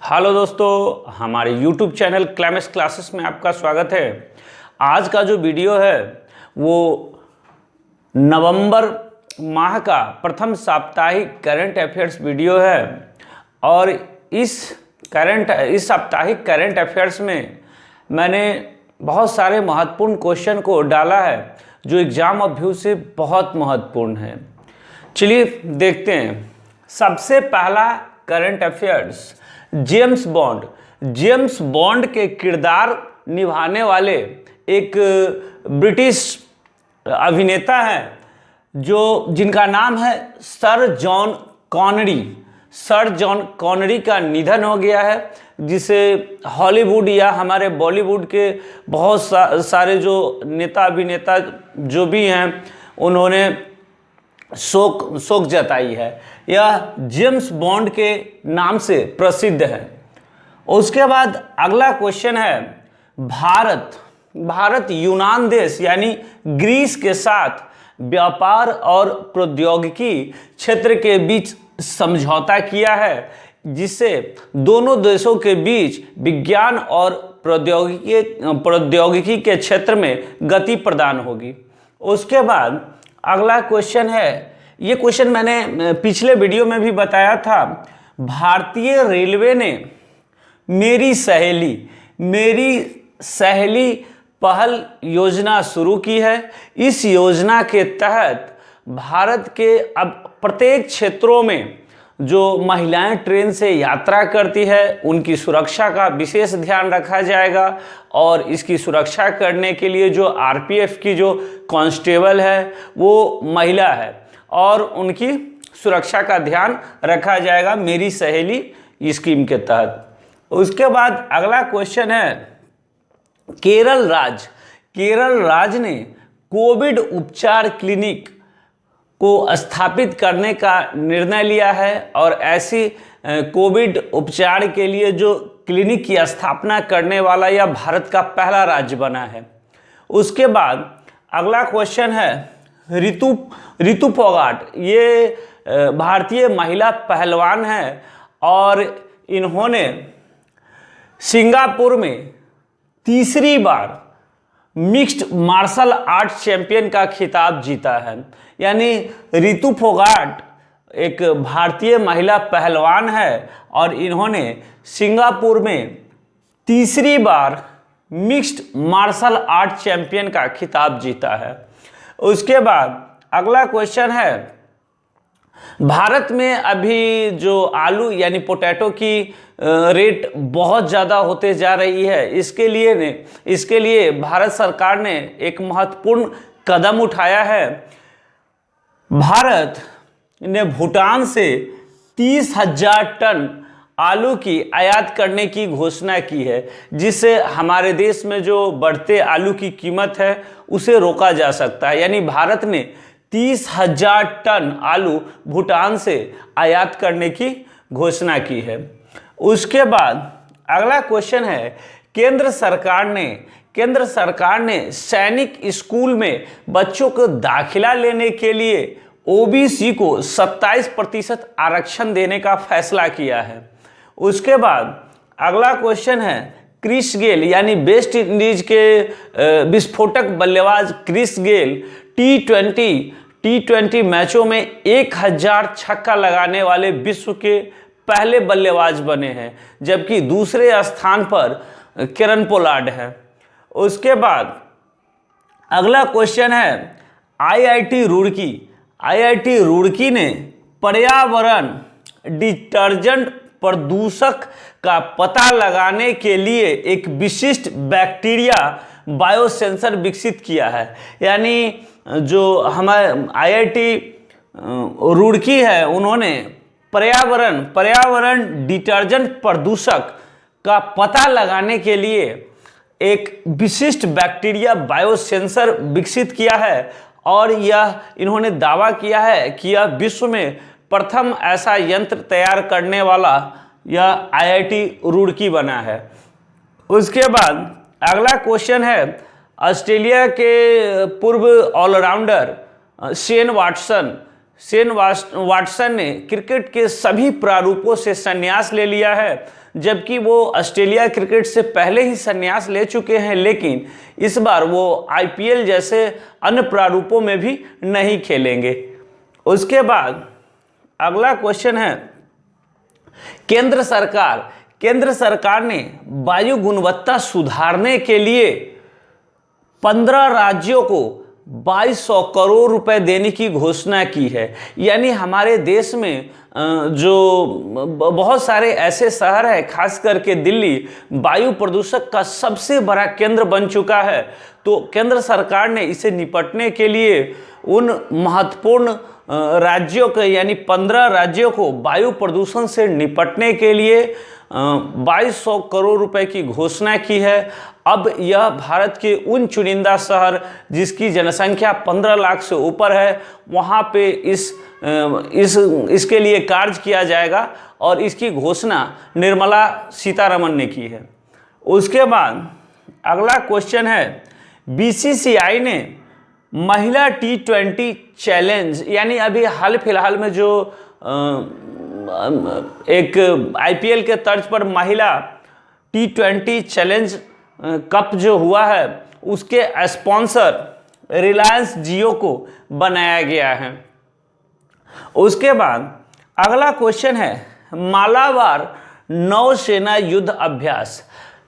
Hello दोस्तों, हमारे YouTube channel climax classes में आपका स्वागत है। आज का जो वीडियो है वो नवंबर माह का प्रथम साप्ताहिक करंट अफेयर्स वीडियो है और इस साप्ताहिक करंट अफेयर्स में मैंने बहुत सारे महत्वपूर्ण क्वेश्चन को डाला है जो एग्जाम ऑफ व्यू से बहुत महत्वपूर्ण है। चलिए देखते हैं। सबसे पहला करंट अफेयर्स, जेम्स बॉन्ड के किरदार निभाने वाले एक ब्रिटिश अभिनेता हैं जिनका नाम है सर जॉन कॉनरी का निधन हो गया है, जिसे हॉलीवुड या हमारे बॉलीवुड के बहुत सारे जो नेता अभिनेता जो भी हैं उन्होंने शोक जताई है। यह जेम्स बॉन्ड के नाम से प्रसिद्ध है। उसके बाद अगला क्वेश्चन है, भारत यूनान देश यानी ग्रीस के साथ व्यापार और प्रौद्योगिकी क्षेत्र के बीच समझौता किया है, जिससे दोनों देशों के बीच विज्ञान और प्रौद्योगिकी के क्षेत्र में गति प्रदान होगी। उसके बाद अगला क्वेश्चन है, ये क्वेश्चन मैंने पिछले वीडियो में भी बताया था। भारतीय रेलवे ने मेरी सहेली पहल योजना शुरू की है। इस योजना के तहत भारत के अब प्रत्येक क्षेत्रों में जो महिलाएं ट्रेन से यात्रा करती है उनकी सुरक्षा का विशेष ध्यान रखा जाएगा और इसकी सुरक्षा करने के लिए जो आरपीएफ की जो कांस्टेबल है वो महिला है और उनकी सुरक्षा का ध्यान रखा जाएगा मेरी सहेली स्कीम के तहत। उसके बाद अगला क्वेश्चन है, केरल राज्य ने कोविड उपचार क्लिनिक को स्थापित करने का निर्णय लिया है और ऐसी कोविड उपचार के लिए जो क्लिनिक की स्थापना करने वाला यह भारत का पहला राज्य बना है। उसके बाद अगला क्वेश्चन है, रितु फोगाट ये भारतीय महिला पहलवान हैं और इन्होंने सिंगापुर में तीसरी बार मिक्स्ड मार्शल आर्ट्स चैंपियन का खिताब जीता है। यानी रितु फोगाट एक भारतीय महिला पहलवान है और इन्होंने सिंगापुर में तीसरी बार मिक्स्ड मार्शल आर्ट चैंपियन का खिताब जीता है। उसके बाद अगला क्वेश्चन है, भारत में अभी जो आलू यानी पोटैटो की रेट बहुत ज़्यादा होते जा रही है, इसके लिए भारत सरकार ने एक महत्वपूर्ण कदम उठाया है। भारत ने भूटान से 30,000 टन आलू की आयात करने की घोषणा की है, जिससे हमारे देश में जो बढ़ते आलू की कीमत है उसे रोका जा सकता है। यानी भारत ने 30,000 टन आलू भूटान से आयात करने की घोषणा की है। उसके बाद अगला क्वेश्चन है, केंद्र सरकार ने सैनिक स्कूल में बच्चों को दाखिला लेने के लिए ओबीसी को 27% आरक्षण देने का फैसला किया है। उसके बाद अगला क्वेश्चन है, क्रिस गेल यानी वेस्ट इंडीज के विस्फोटक बल्लेबाज क्रिस गेल टी20 मैचों में 1000 छक्का लगाने वाले विश्व के पहले बल्लेबाज बने हैं, जबकि दूसरे स्थान पर किरण पोलार्ड है। उसके बाद अगला क्वेश्चन है, आईआईटी रुड़की ने पर्यावरण डिटर्जेंट प्रदूषक का पता लगाने के लिए एक विशिष्ट बैक्टीरिया बायोसेंसर विकसित किया है। यानी जो हमारे आईआईटी रुड़की है उन्होंने पर्यावरण डिटर्जेंट प्रदूषक का पता लगाने के लिए एक विशिष्ट बैक्टीरिया बायोसेंसर विकसित किया है और इन्होंने दावा किया है कि यह विश्व में प्रथम ऐसा यंत्र तैयार करने वाला यह आईआईटी रुड़की बना है। उसके बाद अगला क्वेश्चन है, ऑस्ट्रेलिया के पूर्व ऑलराउंडर शेन वाटसन ने क्रिकेट के सभी प्रारूपों से संन्यास ले लिया है, जबकि वो ऑस्ट्रेलिया क्रिकेट से पहले ही संन्यास ले चुके हैं, लेकिन इस बार वो आईपीएल जैसे अन्य प्रारूपों में भी नहीं खेलेंगे। उसके बाद अगला क्वेश्चन है, केंद्र सरकार ने वायु गुणवत्ता सुधारने के लिए 15 राज्यों को 2200 करोड़ रुपए देने की घोषणा की है। यानी हमारे देश में जो बहुत सारे ऐसे शहर हैं, खास करके दिल्ली वायु प्रदूषक का सबसे बड़ा केंद्र बन चुका है, तो केंद्र सरकार ने इसे निपटने के लिए उन महत्वपूर्ण राज्यों के यानी 15 राज्यों को वायु प्रदूषण से निपटने के लिए 2200 करोड़ रुपए की घोषणा की है। अब यह भारत के उन चुनिंदा शहर जिसकी जनसंख्या 15 लाख से ऊपर है, वहाँ पे इसके लिए कार्य किया जाएगा और इसकी घोषणा निर्मला सीतारमण ने की है। उसके बाद अगला क्वेश्चन है, बीसीसीआई ने महिला T20 चैलेंज यानी अभी हाल फिलहाल में जो एक आईपीएल के तर्ज पर महिला T20 चैलेंज कप जो हुआ है, उसके स्पॉन्सर रिलायंस जियो को बनाया गया है। उसके बाद अगला क्वेश्चन है, मालाबार नौसेना युद्ध अभ्यास।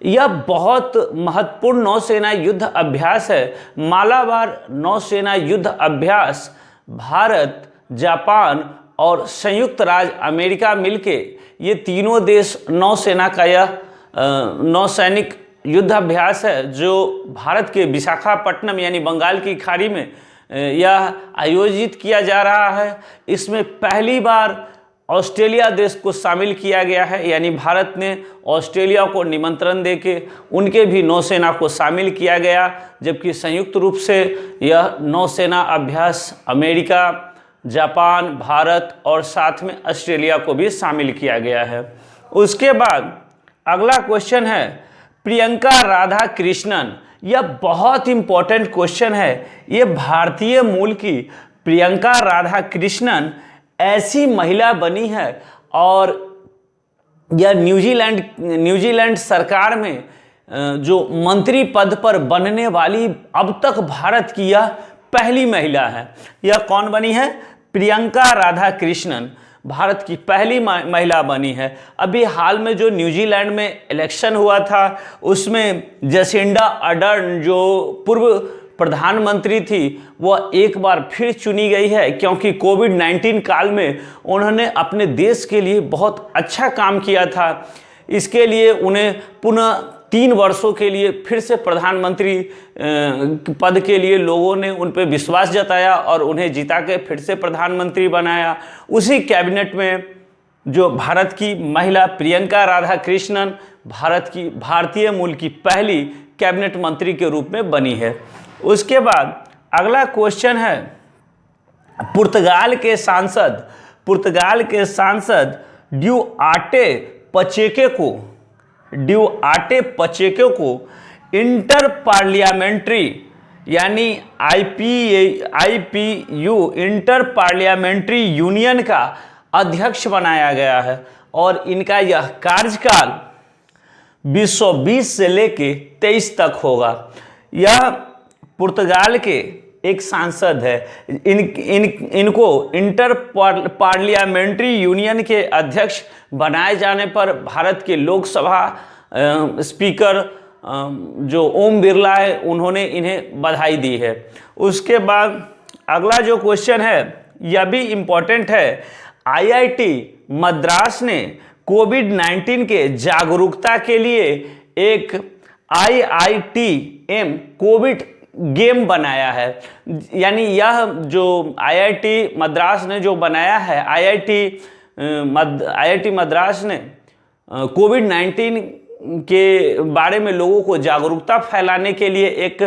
यह बहुत महत्वपूर्ण नौसेना युद्ध अभ्यास है। मालाबार नौसेना युद्ध अभ्यास भारत, जापान और संयुक्त राज्य अमेरिका मिलके ये तीनों देश नौसेना का यह नौसैनिक युद्ध अभ्यास है, जो भारत के विशाखापट्टनम यानी बंगाल की खाड़ी में यह आयोजित किया जा रहा है। इसमें पहली बार ऑस्ट्रेलिया देश को शामिल किया गया है, यानी भारत ने ऑस्ट्रेलिया को निमंत्रण देके उनके भी नौसेना को शामिल किया गया, जबकि संयुक्त रूप से यह नौसेना अभ्यास अमेरिका, जापान, भारत और साथ में ऑस्ट्रेलिया को भी शामिल किया गया है। उसके बाद अगला क्वेश्चन है, प्रियंका राधा कृष्णन। यह बहुत इंपॉर्टेंट क्वेश्चन है। ये भारतीय मूल की प्रियंका राधा कृष्णन ऐसी महिला बनी है और यह न्यूजीलैंड सरकार में जो मंत्री पद पर बनने वाली अब तक भारत की यह पहली महिला है। यह कौन बनी है? प्रियंका राधा कृष्णन भारत की पहली महिला बनी है। अभी हाल में जो न्यूजीलैंड में इलेक्शन हुआ था, उसमें जसिंडा अर्डर्न जो पूर्व प्रधानमंत्री थी, वह एक बार फिर चुनी गई है, क्योंकि कोविड-19 काल में उन्होंने अपने देश के लिए बहुत अच्छा काम किया था। इसके लिए उन्हें पुनः 3 वर्षों के लिए फिर से प्रधानमंत्री पद के लिए लोगों ने उन पर विश्वास जताया और उन्हें जिता के फिर से प्रधानमंत्री बनाया। उसी कैबिनेट में जो भारत की महिला प्रियंका राधा कृष्णन भारतीय मूल की पहली कैबिनेट मंत्री के रूप में बनी है। उसके बाद अगला क्वेश्चन है, पुर्तगाल के सांसद ड्यूआर्टे पचेको को इंटर पार्लियामेंट्री यानी आईपीयू इंटर पार्लियामेंट्री यूनियन का अध्यक्ष बनाया गया है और इनका यह कार्यकाल 2020 से लेके 23 तक होगा। यह पुर्तगाल के एक सांसद है। इनको इंटर पार्लियामेंट्री यूनियन के अध्यक्ष बनाए जाने पर भारत के लोकसभा स्पीकर जो ओम बिरला है, उन्होंने इन्हें बधाई दी है। उसके बाद अगला जो क्वेश्चन है, यह भी इम्पोर्टेंट है। आईआईटी मद्रास ने कोविड-19 के जागरूकता के लिए एक IITM कोविड गेम बनाया है। यानी यह जो आईआईटी मद्रास ने जो बनाया है, आईआईटी मद्रास ने कोविड-19 के बारे में लोगों को जागरूकता फैलाने के लिए एक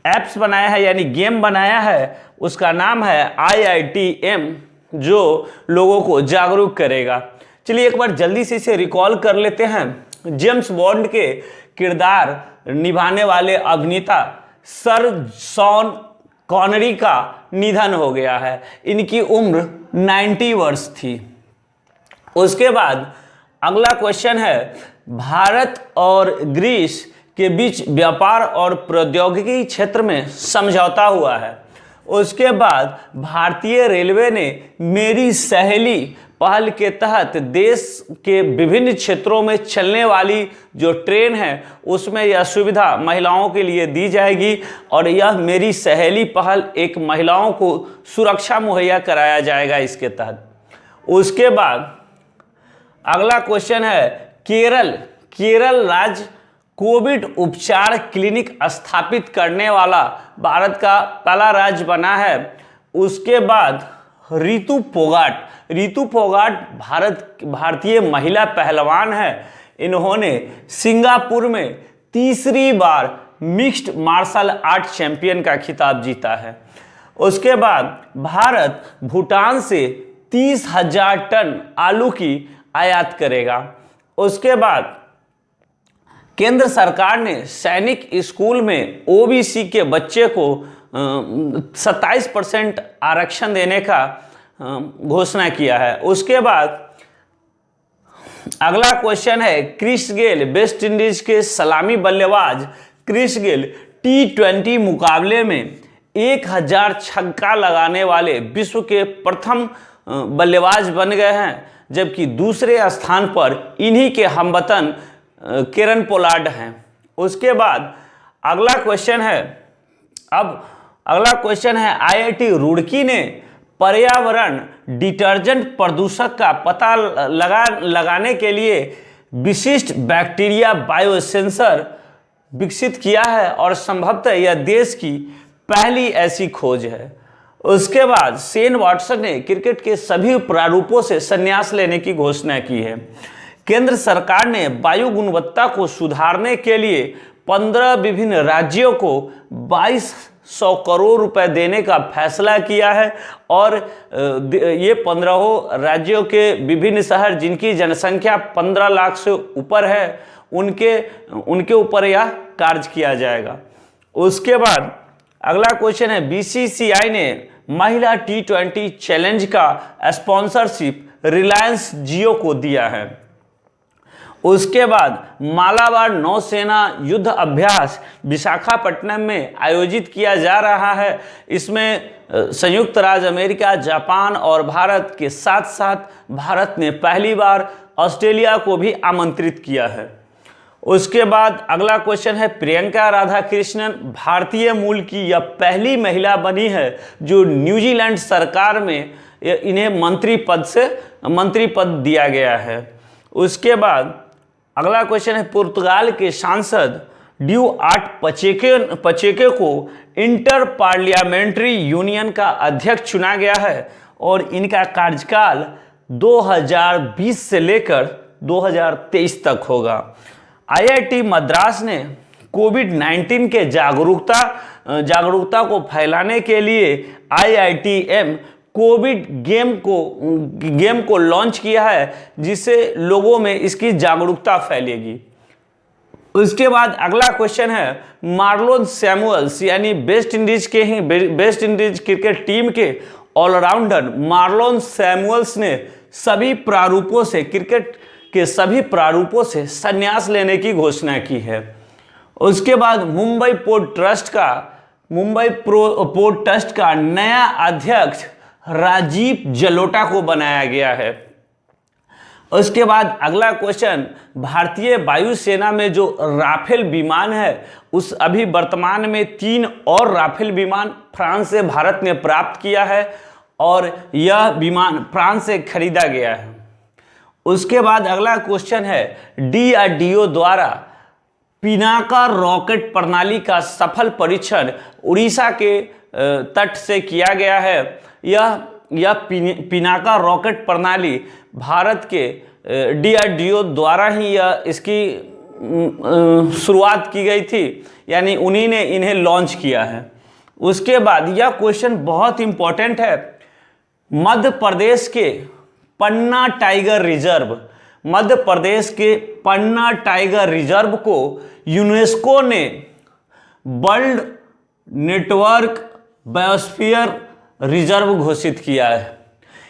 ऐप्स बनाया है, यानी गेम बनाया है। उसका नाम है IITM, जो लोगों को जागरूक करेगा। चलिए एक बार जल्दी से इसे रिकॉल कर लेते हैं। जेम्स बॉन्ड के किरदार निभाने वाले अभिनेता सर शॉन कॉनरी का निधन हो गया है। इनकी उम्र 90 वर्ष थी। उसके बाद अगला क्वेश्चन है, भारत और ग्रीस के बीच व्यापार और प्रौद्योगिकी क्षेत्र में समझौता हुआ है। उसके बाद भारतीय रेलवे ने मेरी सहेली पहल के तहत देश के विभिन्न क्षेत्रों में चलने वाली जो ट्रेन है उसमें यह सुविधा महिलाओं के लिए दी जाएगी और यह मेरी सहेली पहल एक महिलाओं को सुरक्षा मुहैया कराया जाएगा इसके तहत। उसके बाद अगला क्वेश्चन है, केरल राज्य कोविड उपचार क्लिनिक स्थापित करने वाला भारत का पहला राज्य बना है। उसके बाद रितु फोगाट भारतीय महिला पहलवान है। इन्होंने सिंगापुर में तीसरी बार मिक्स्ड मार्शल आर्ट चैंपियन का खिताब जीता है। उसके बाद भारत भूटान से 30,000 टन आलू की आयात करेगा। उसके बाद केंद्र सरकार ने सैनिक स्कूल में ओबीसी के बच्चे को 27% आरक्षण देने का घोषणा किया है। उसके बाद अगला क्वेश्चन है, क्रिस गेल वेस्ट इंडीज के सलामी बल्लेबाज क्रिस गेल T20 मुकाबले में 1000 छक्का लगाने वाले विश्व के प्रथम बल्लेबाज बन गए हैं, जबकि दूसरे स्थान पर इन्हीं के हमवतन केरन पोलार्ड हैं। उसके बाद अगला क्वेश्चन है, IIT रुड़की ने पर्यावरण डिटर्जेंट प्रदूषक का पता लगाने के लिए विशिष्ट बैक्टीरिया बायोसेंसर विकसित किया है और संभवतः यह देश की पहली ऐसी खोज है। उसके बाद शेन वॉटसन ने क्रिकेट के सभी प्रारूपों से संन्यास लेने की घोषणा की है। केंद्र सरकार ने वायु गुणवत्ता को सुधारने के लिए 15 विभिन्न राज्यों को 2200 करोड़ रुपए देने का फैसला किया है और ये 15 राज्यों के विभिन्न शहर जिनकी जनसंख्या 15 लाख से ऊपर है उनके ऊपर यह कार्य किया जाएगा। उसके बाद अगला क्वेश्चन है, BCCI ने महिला T20 चैलेंज का स्पॉन्सरशिप रिलायंस जियो को दिया है। उसके बाद मालाबार नौसेना युद्ध अभ्यास विशाखापट्टनम में आयोजित किया जा रहा है। इसमें संयुक्त राज्य अमेरिका, जापान और भारत के साथ साथ भारत ने पहली बार ऑस्ट्रेलिया को भी आमंत्रित किया है। उसके बाद अगला क्वेश्चन है, प्रियंका राधाकृष्णन भारतीय मूल की यह पहली महिला बनी है जो न्यूजीलैंड सरकार में इन्हें मंत्री पद दिया गया है। उसके बाद अगला क्वेश्चन है, पुर्तगाल के सांसद ड्यूआर्ट पचेको को इंटर पार्लियामेंट्री यूनियन का अध्यक्ष चुना गया है और इनका कार्यकाल 2020 से लेकर 2023 तक होगा। IIT मद्रास ने कोविड-19 के जागरूकता को फैलाने के लिए IITM कोविड गेम को लॉन्च किया है, जिससे लोगों में इसकी जागरूकता फैलेगी। उसके बाद अगला क्वेश्चन है, मार्लोन सैमुअल्स यानी वेस्ट इंडीज क्रिकेट टीम के ऑलराउंडर मार्लोन सैमुअल्स ने क्रिकेट के सभी प्रारूपों से संन्यास लेने की घोषणा की है। उसके बाद मुंबई पोर्ट ट्रस्ट का नया अध्यक्ष राजीव जलोटा को बनाया गया है। उसके बाद अगला क्वेश्चन, भारतीय वायुसेना में जो राफेल विमान है उस अभी वर्तमान में 3 और राफेल विमान फ्रांस से भारत ने प्राप्त किया है और यह विमान फ्रांस से खरीदा गया है। उसके बाद अगला क्वेश्चन है, DRDO द्वारा पिनाका रॉकेट प्रणाली का सफल परीक्षण उड़ीसा के तट से किया गया है। यह पिनाका रॉकेट प्रणाली भारत के DRDO द्वारा ही इसकी शुरुआत की गई थी, यानी उन्हीं ने इन्हें लॉन्च किया है। उसके बाद यह क्वेश्चन बहुत इंपॉर्टेंट है, मध्य प्रदेश के पन्ना टाइगर रिजर्व को यूनेस्को ने वर्ल्ड नेटवर्क बायोस्फीयर रिजर्व घोषित किया है।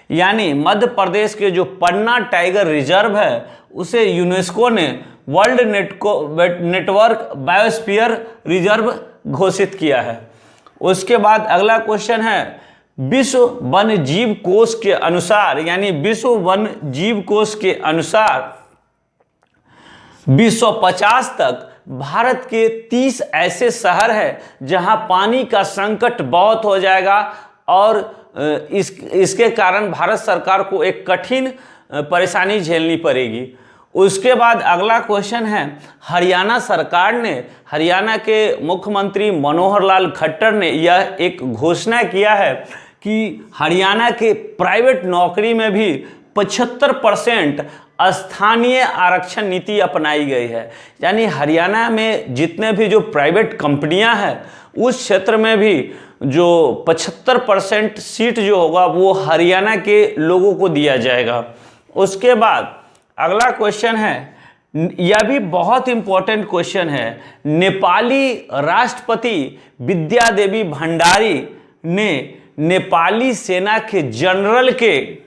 यानी मध्य प्रदेश के जो पन्ना टाइगर रिजर्व है उसे यूनेस्को ने वर्ल्ड नेटवर्क बायोस्फीयर रिजर्व घोषित किया है। उसके बाद अगला क्वेश्चन है, विश्व वन जीव कोष के अनुसार, यानी विश्व वन जीव कोष के अनुसार 2050 तक भारत के 30 ऐसे शहर हैं जहां पानी का संकट बहुत हो जाएगा और इसके कारण भारत सरकार को एक कठिन परेशानी झेलनी पड़ेगी। उसके बाद अगला क्वेश्चन है, हरियाणा सरकार ने, हरियाणा के मुख्यमंत्री मनोहर लाल खट्टर ने यह एक घोषणा किया है कि हरियाणा के प्राइवेट नौकरी में भी 75% स्थानीय आरक्षण नीति अपनाई गई है। यानी हरियाणा में जितने भी जो प्राइवेट कंपनियां हैं उस क्षेत्र में भी जो 75% सीट जो होगा वो हरियाणा के लोगों को दिया जाएगा। उसके बाद अगला क्वेश्चन है, यह भी बहुत इंपॉर्टेंट क्वेश्चन है, नेपाली राष्ट्रपति विद्या देवी भंडारी ने नेपाली सेना के जनरल के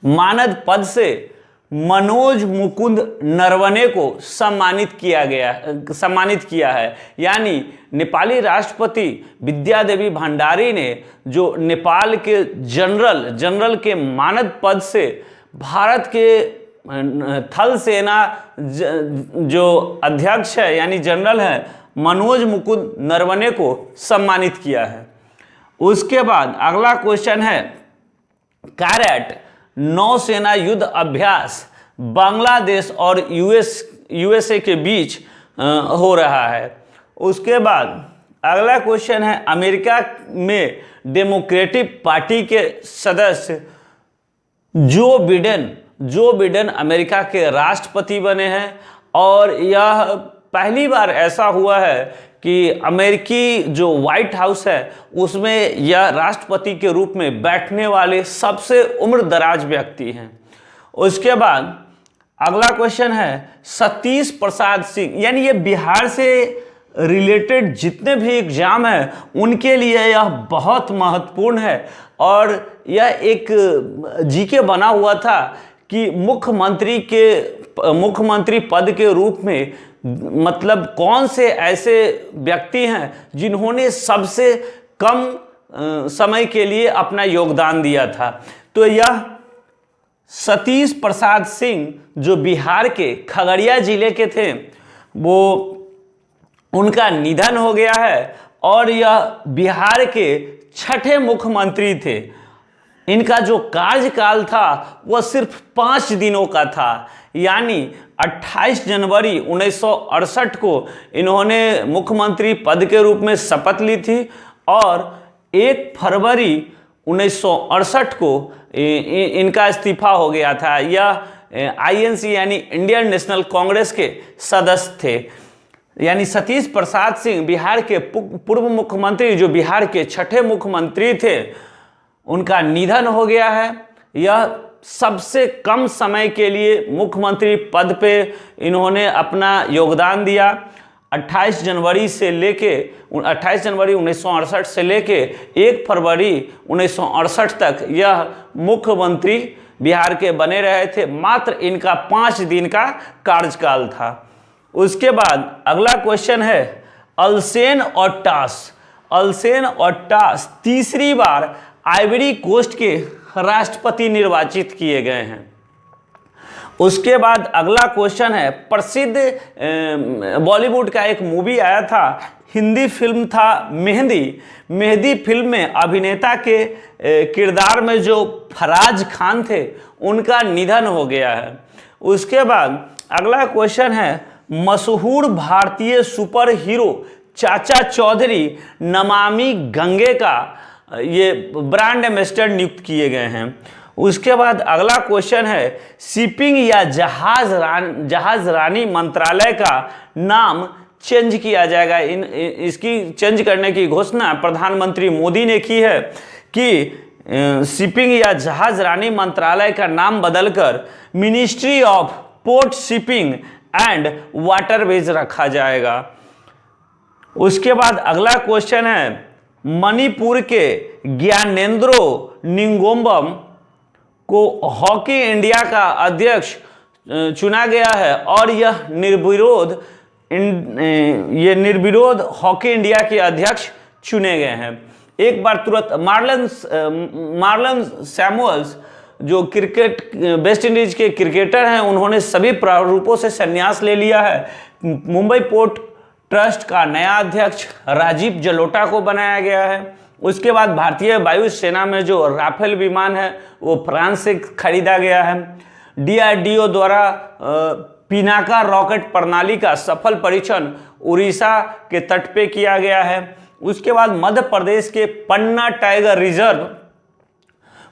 मानद पद से मनोज मुकुंद नरवणे को सम्मानित किया है। यानी नेपाली राष्ट्रपति विद्या देवी भंडारी ने जो नेपाल के जनरल के मानद पद से भारत के थल सेना जो अध्यक्ष है यानी जनरल है मनोज मुकुंद नरवणे को सम्मानित किया है। उसके बाद अगला क्वेश्चन है, कैरेट नौसेना युद्ध अभ्यास बांग्लादेश और यूएसए के बीच हो रहा है। उसके बाद अगला क्वेश्चन है, अमेरिका में डेमोक्रेटिक पार्टी के सदस्य जो बिडेन अमेरिका के राष्ट्रपति बने हैं और यह पहली बार ऐसा हुआ है कि अमेरिकी जो व्हाइट हाउस है उसमें यह राष्ट्रपति के रूप में बैठने वाले सबसे उम्रदराज व्यक्ति हैं। उसके बाद अगला क्वेश्चन है, सतीश प्रसाद सिंह, यानी ये बिहार से रिलेटेड जितने भी एग्जाम हैं उनके लिए यह बहुत महत्वपूर्ण है और यह एक जीके बना हुआ था कि मुख्यमंत्री पद के रूप में मतलब कौन से ऐसे व्यक्ति हैं जिन्होंने सबसे कम समय के लिए अपना योगदान दिया था। तो यह सतीश प्रसाद सिंह जो बिहार के खगड़िया जिले के थे वो उनका निधन हो गया है और यह बिहार के 6ठे मुख्यमंत्री थे। इनका जो कार्यकाल था वह सिर्फ 5 दिनों का था, यानी 28 जनवरी 1968 को इन्होंने मुख्यमंत्री पद के रूप में शपथ ली थी और 1 फरवरी 1968 को इनका इस्तीफा हो गया था। यह आईएनसी यानी इंडियन नेशनल कांग्रेस के सदस्य थे। यानी सतीश प्रसाद सिंह बिहार के पूर्व मुख्यमंत्री जो बिहार के 6ठे मुख्यमंत्री थे उनका निधन हो गया है। यह सबसे कम समय के लिए मुख्यमंत्री पद पे इन्होंने अपना योगदान दिया। 28 जनवरी 1968 से लेके 1 फरवरी 1968 तक यह मुख्यमंत्री बिहार के बने रहे थे। मात्र इनका 5 दिन का कार्यकाल था। उसके बाद अगला क्वेश्चन है, अल्सेन और टास तीसरी बार आइवरी कोस्ट के राष्ट्रपति निर्वाचित किए गए हैं। उसके बाद अगला क्वेश्चन है, प्रसिद्ध बॉलीवुड का एक मूवी आया था, हिंदी फिल्म था मेहंदी फिल्म में अभिनेता के किरदार में जो फराज खान थे उनका निधन हो गया है। उसके बाद अगला क्वेश्चन है, मशहूर भारतीय सुपर हीरो चाचा चौधरी नमामि गंगे का ये ब्रांड एम्बेसडर नियुक्त किए गए हैं। उसके बाद अगला क्वेश्चन है, शिपिंग या जहाज रानी मंत्रालय का नाम चेंज किया जाएगा। इसकी चेंज करने की घोषणा प्रधानमंत्री मोदी ने की है कि शिपिंग या जहाज रानी मंत्रालय का नाम बदलकर ministry of port shipping and waterways रखा जाएगा। उसके बाद अगला क्वेश्चन है, मणिपुर के ज्ञानेंद्रो निंगोम्बम को हॉकी इंडिया का अध्यक्ष चुना गया है और यह निर्विरोध हॉकी इंडिया के अध्यक्ष चुने गए हैं। एक बार तुरंत मार्लन सैमुअल्स जो वेस्ट इंडीज के क्रिकेटर हैं, उन्होंने सभी प्रारूपों से संन्यास ले लिया है। मुंबई पोर्ट ट्रस्ट का नया अध्यक्ष राजीव जलोटा को बनाया गया है। उसके बाद भारतीय वायुसेना में जो राफेल विमान है वो फ्रांस से खरीदा गया है। DRDO द्वारा पिनाका रॉकेट प्रणाली का सफल परीक्षण उड़ीसा के तट पे किया गया है। उसके बाद मध्य प्रदेश के पन्ना टाइगर रिजर्व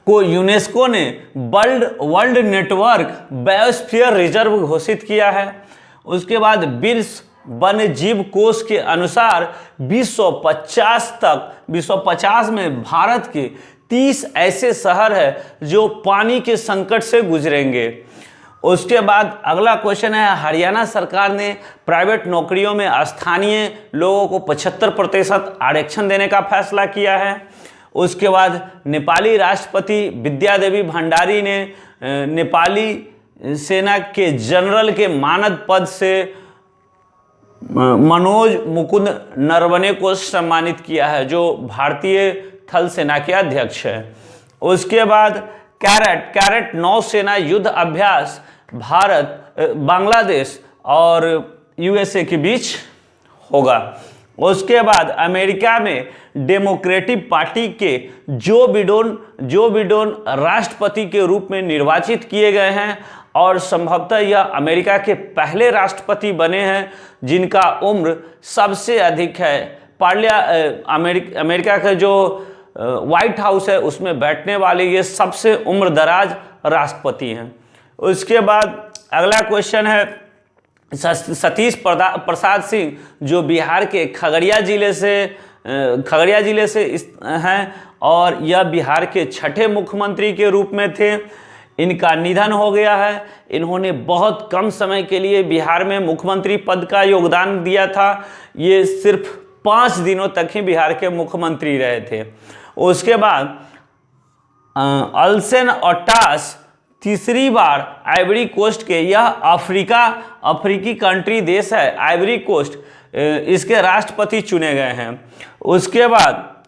को यूनेस्को ने वर्ल्ड नेटवर्क बायोस्फीयर रिजर्व घोषित किया है। उसके बाद विश्व वन्य जीव कोष के अनुसार 2050 में भारत के 30 ऐसे शहर हैं जो पानी के संकट से गुजरेंगे। उसके बाद अगला क्वेश्चन है, हरियाणा सरकार ने प्राइवेट नौकरियों में स्थानीय लोगों को 75% आरक्षण देने का फैसला किया है। उसके बाद नेपाली राष्ट्रपति विद्यादेवी भंडारी ने नेपाली सेना के जनरल के मानद पद से मनोज मुकुंद नरवणे को सम्मानित किया है, जो भारतीय थल सेना के अध्यक्ष हैं। उसके बाद कैरेट नौसेना युद्ध अभ्यास भारत, बांग्लादेश और USA के बीच होगा। उसके बाद अमेरिका में डेमोक्रेटिक पार्टी के जो बिडेन राष्ट्रपति के रूप में निर्वाचित किए गए हैं और संभवतः यह अमेरिका के पहले राष्ट्रपति बने हैं जिनका उम्र सबसे अधिक है। अमेरिका का जो व्हाइट हाउस है उसमें बैठने वाले ये सबसे उम्रदराज राष्ट्रपति हैं। उसके बाद अगला क्वेश्चन है, सतीश प्रसाद सिंह जो बिहार के खगड़िया जिले से हैं और यह बिहार के छठे मुख्यमंत्री के रूप में थे। इनका निधन हो गया है। इन्होंने बहुत कम समय के लिए बिहार में मुख्यमंत्री पद का योगदान दिया था। ये सिर्फ 5 दिनों तक ही बिहार के मुख्यमंत्री रहे थे। उसके बाद अल्सेन ओटास तीसरी बार आइवरी कोस्ट के, यह अफ्रीकी कंट्री देश है आइवरी कोस्ट, इसके राष्ट्रपति चुने गए हैं। उसके बाद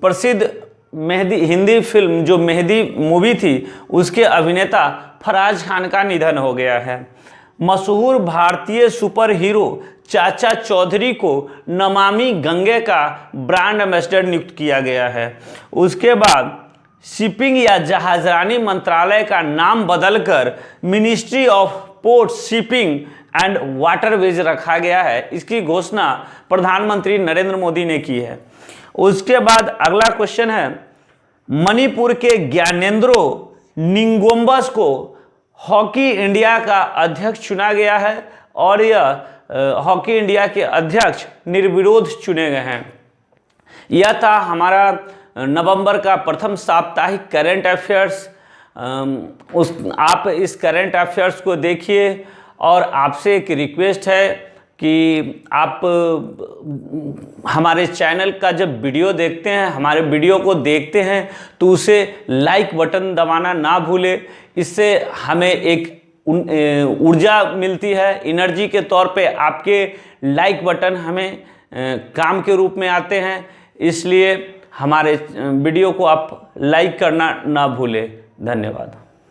प्रसिद्ध हिंदी फिल्म जो मेहदी मूवी थी उसके अभिनेता फराज खान का निधन हो गया है। मशहूर भारतीय सुपर हीरो चाचा चौधरी को नमामि गंगे का ब्रांड एम्बेसडर नियुक्त किया गया है। उसके बाद शिपिंग या जहाजरानी मंत्रालय का नाम बदलकर ministry of port shipping and waterways रखा गया है। इसकी घोषणा प्रधानमंत्री नरेंद्र मोदी ने की है। उसके बाद अगला क्वेश्चन है, मणिपुर के ज्ञानेंद्रो निंगोम्बस को हॉकी इंडिया का अध्यक्ष चुना गया है और यह हॉकी इंडिया के अध्यक्ष निर्विरोध चुने गए हैं। यह था हमारा नवंबर का प्रथम साप्ताहिक करंट अफेयर्स। आप इस करंट अफेयर्स को देखिए और आपसे एक रिक्वेस्ट है कि आप हमारे चैनल का जब वीडियो देखते हैं, हमारे वीडियो को देखते हैं तो उसे लाइक बटन दबाना ना भूलें। इससे हमें एक ऊर्जा मिलती है, एनर्जी के तौर पे आपके लाइक बटन हमें काम के रूप में आते हैं। इसलिए हमारे वीडियो को आप लाइक करना ना भूलें। धन्यवाद।